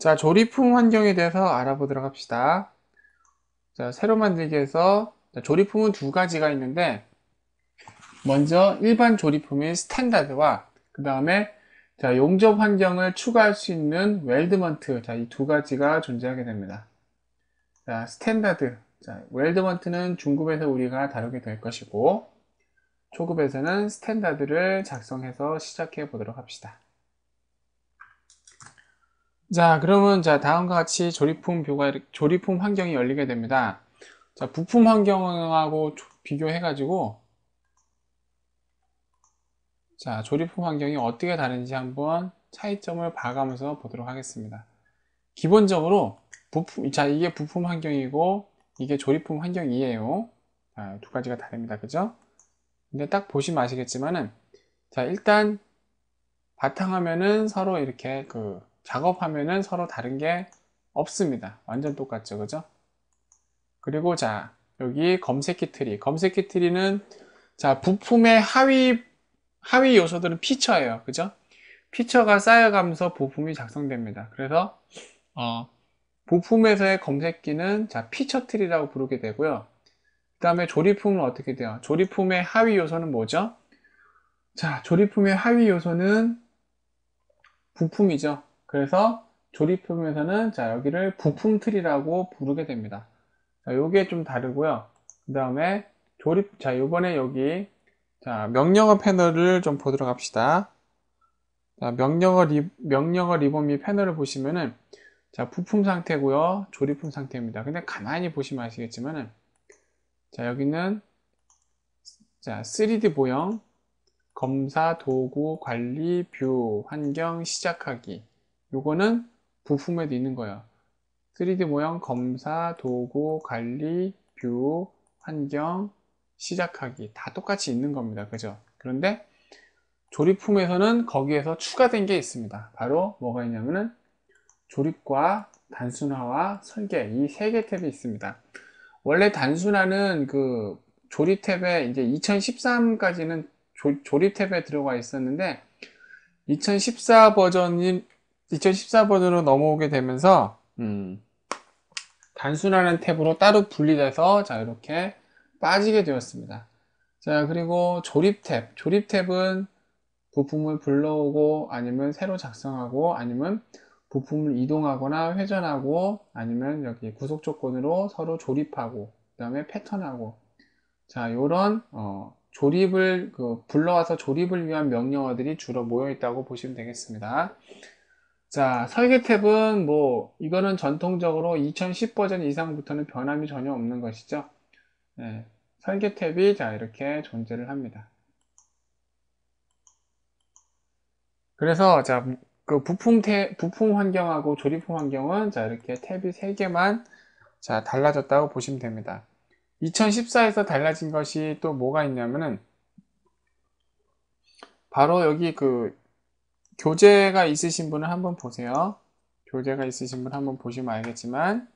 자, 조리품 환경에 대해서 알아보도록 합시다. 자, 새로 만들기에서 조리품은 두 가지가 있는데, 먼저 일반 조리품인 스탠다드와 그 다음에 자, 용접 환경을 추가할 수 있는 웰드먼트, 자, 이 두 가지가 존재하게 됩니다. 자, 스탠다드. 자, 웰드먼트는 중급에서 우리가 다루게 될 것이고, 초급에서는 스탠다드를 작성해서 시작해 보도록 합시다. 자, 그러면 자, 다음과 같이 조리품 환경이 열리게 됩니다. 자, 부품 환경하고 비교해가지고, 자, 조리품 환경이 어떻게 다른지 한번 차이점을 봐가면서 보도록 하겠습니다. 기본적으로, 이게 부품 환경이고, 이게 조리품 환경이에요. 자, 두 가지가 다릅니다. 그죠? 근데 딱 보시면 아시겠지만은, 자, 일단, 바탕화면은 서로 이렇게 작업하면은 서로 다른 게 없습니다. 완전 똑같죠. 그죠? 그리고 자, 여기 검색키 트리. 검색키 트리는 자, 부품의 하위 요소들은 피처예요. 그죠? 피처가 쌓여가면서 부품이 작성됩니다. 그래서 부품에서의 검색기는 자, 피처 트리라고 부르게 되고요. 그 다음에 조리품은 어떻게 돼요? 조리품의 하위 요소는 뭐죠? 자, 조리품의 하위 요소는 부품이죠. 그래서 조리품에서는 자, 여기를 부품 트리라고 부르게 됩니다. 자, 요게 좀 다르고요. 그 다음에 자, 요번에 여기, 자, 명령어 패널을 좀 보도록 합시다. 자, 명령어 리본 및 패널을 보시면은, 자, 부품 상태고요. 조리품 상태입니다. 근데 가만히 보시면 아시겠지만은, 자, 여기는, 자, 3D 모형, 검사, 도구, 관리, 뷰, 환경, 시작하기. 요거는 부품에도 있는 거예요. 3D 모형, 검사, 도구, 관리, 뷰, 환경, 시작하기 다 똑같이 있는 겁니다. 그죠? 그런데 조립품에서는 거기에서 추가된 게 있습니다. 바로 뭐가 있냐면은 조립과 단순화와 설계 이 세 개 탭이 있습니다. 원래 단순화는 조립 탭에 이제 2013까지는 조립 탭에 들어가 있었는데 2014 버전으로 넘어오게 되면서 단순화는 탭으로 따로 분리돼서 자 이렇게 빠지게 되었습니다. 자 그리고 조립 탭은 부품을 불러오고 아니면 새로 작성하고 아니면 부품을 이동하거나 회전하고 아니면 여기 구속 조건으로 서로 조립하고 그 다음에 패턴하고 자 요런 조립을 불러와서 조립을 위한 명령어들이 주로 모여 있다고 보시면 되겠습니다. 자, 설계 탭은 이거는 전통적으로 2010 버전 이상부터는 변함이 전혀 없는 것이죠. 네, 설계 탭이 자, 이렇게 존재를 합니다. 그래서 자, 부품 환경하고 조립품 환경은 자, 이렇게 탭이 3개만 자, 달라졌다고 보시면 됩니다. 2014에서 달라진 것이 또 뭐가 있냐면은 바로 여기 교재가 있으신 분은 한번 보세요. 교재가 있으신 분 한번 보시면 알겠지만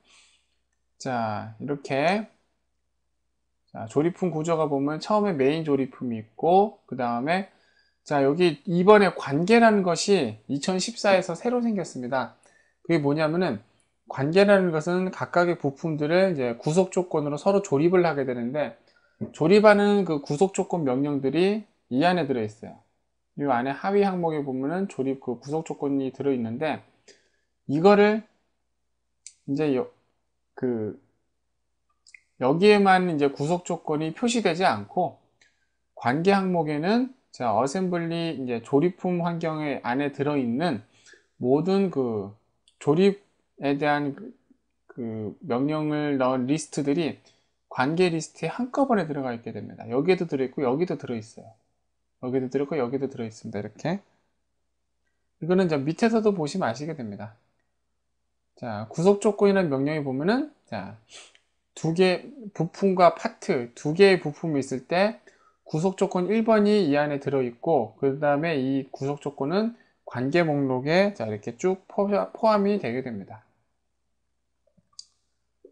자, 이렇게 자, 조리품 구조가 보면 처음에 메인 조리품이 있고 그 다음에 자 여기 이번에 관계라는 것이 2014에서 새로 생겼습니다. 그게 뭐냐면은 관계라는 것은 각각의 부품들을 이제 구속 조건으로 서로 조립을 하게 되는데 조립하는 그 구속 조건 명령들이 이 안에 들어 있어요. 이 안에 하위 항목에 보면은 조립 구속 조건이 들어 있는데 이거를 이제 여기에만 이제 구속 조건이 표시되지 않고 관계 항목에는 자, 어셈블리 이제 조립품 환경에 안에 들어있는 모든 조립에 대한 명령을 넣은 리스트들이 관계 리스트에 한꺼번에 들어가 있게 됩니다. 여기에도 들어있고 여기도 들어있어요. 여기도 들어있고 여기도 들어있습니다. 이렇게 이거는 이제 밑에서도 보시면 아시게 됩니다. 자, 구속 조건이라는 명령에 보면은 자, 부품과 파트 두 개의 부품이 있을 때 구속 조건 1번이 이 안에 들어있고 그 다음에 이 구속 조건은 관계 목록에 자 이렇게 쭉 포함이 되게 됩니다.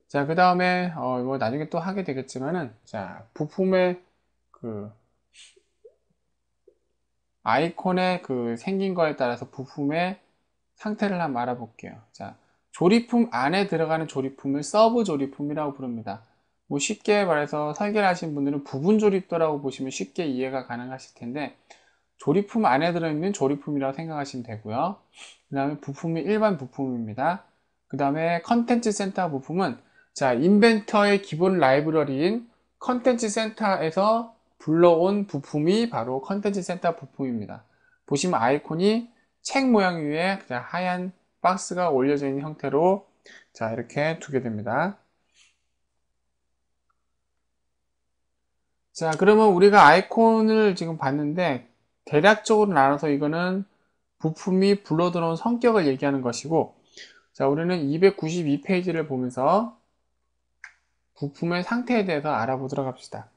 자, 그 다음에 나중에 또 하게 되겠지만은 자, 부품의 아이콘의 생긴 거에 따라서 부품의 상태를 한번 알아볼게요. 자, 조립품 안에 들어가는 조립품을 서브 조립품이라고 부릅니다. 뭐 쉽게 말해서 설계를 하신 분들은 부분 조립도라고 보시면 쉽게 이해가 가능하실 텐데, 조립품 안에 들어있는 조립품이라고 생각하시면 되고요. 그 다음에 부품이 일반 부품입니다. 그 다음에 컨텐츠 센터 부품은 자, 인벤터의 기본 라이브러리인 컨텐츠 센터에서 불러온 부품이 바로 컨텐츠 센터 부품입니다. 보시면 아이콘이 책 모양 위에 그냥 하얀 박스가 올려져 있는 형태로 자, 이렇게 두게 됩니다. 자, 그러면 우리가 아이콘을 지금 봤는데 대략적으로 나눠서 이거는 부품이 불러 들어온 성격을 얘기하는 것이고, 자, 우리는 292페이지를 보면서 부품의 상태에 대해서 알아보도록 합시다.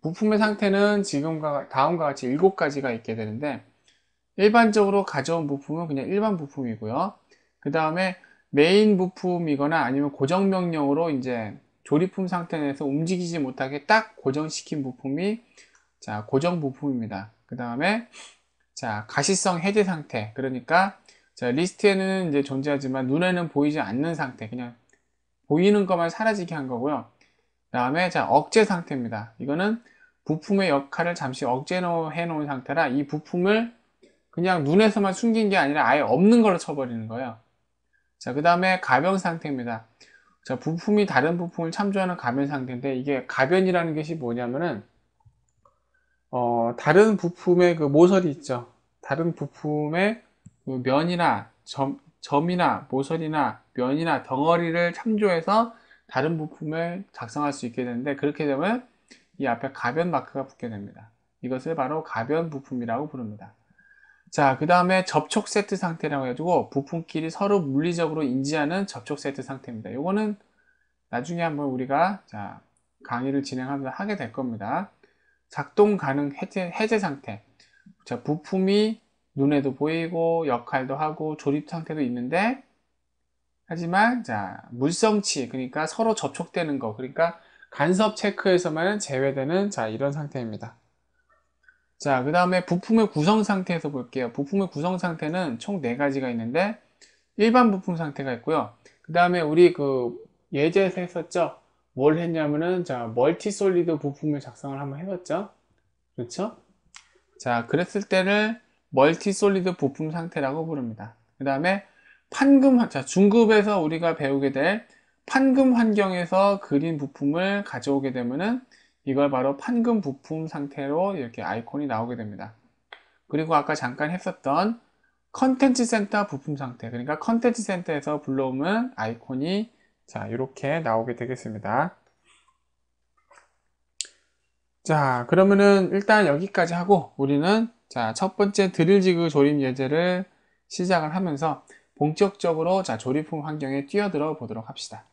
부품의 상태는 지금과 다음과 같이 7가지가 있게 되는데, 일반적으로 가져온 부품은 그냥 일반 부품이고요. 그 다음에 메인 부품이거나 아니면 고정명령으로 이제 조립품 상태 내에서 움직이지 못하게 딱 고정시킨 부품이 자, 고정 부품입니다. 그 다음에 자, 가시성 해제 상태. 그러니까 자, 리스트에는 이제 존재하지만 눈에는 보이지 않는 상태. 그냥 보이는 것만 사라지게 한 거고요. 그 다음에 자, 억제 상태입니다. 이거는 부품의 역할을 잠시 억제해 놓은 상태라 이 부품을 그냥 눈에서만 숨긴 게 아니라 아예 없는 걸로 쳐버리는 거예요. 자, 그 다음에 가변 상태입니다. 자, 부품이 다른 부품을 참조하는 가변 상태인데, 이게 가변이라는 것이 뭐냐면은 다른 부품의 그 모서리 있죠. 다른 부품의 그 면이나 점이나 모서리나 면이나 덩어리를 참조해서 다른 부품을 작성할 수 있게 되는데, 그렇게 되면 이 앞에 가변 마크가 붙게 됩니다. 이것을 바로 가변 부품이라고 부릅니다. 자, 그 다음에 접촉 세트 상태라고 해가지고 부품끼리 서로 물리적으로 인지하는 접촉 세트 상태입니다. 요거는 나중에 한번 우리가 자, 강의를 진행하면서 하게 될 겁니다. 작동 가능 해제 상태. 자, 부품이 눈에도 보이고 역할도 하고 조립 상태도 있는데, 하지만 자, 물성치, 그러니까 서로 접촉되는 거, 그러니까 간섭 체크에서만 제외되는 자, 이런 상태입니다. 자, 그 다음에 부품의 구성 상태에서 볼게요. 부품의 구성 상태는 총 4가지가 있는데, 일반 부품 상태가 있고요. 그 다음에 우리 그 예제에서 했었죠? 뭘 했냐면은, 자, 멀티 솔리드 부품을 작성을 한번 해봤죠? 그렇죠? 자, 그랬을 때를 멀티 솔리드 부품 상태라고 부릅니다. 그 다음에 자, 중급에서 우리가 배우게 될 판금 환경에서 그린 부품을 가져오게 되면은 이걸 바로 판금 부품 상태로 이렇게 아이콘이 나오게 됩니다. 그리고 아까 잠깐 했었던 컨텐츠 센터 부품 상태, 그러니까 컨텐츠 센터에서 불러오면 아이콘이 자, 이렇게 나오게 되겠습니다. 자, 그러면은 일단 여기까지 하고 우리는 자, 첫 번째 드릴지그 조립 예제를 시작을 하면서 본격적으로 자, 조립품 환경에 뛰어들어 보도록 합시다.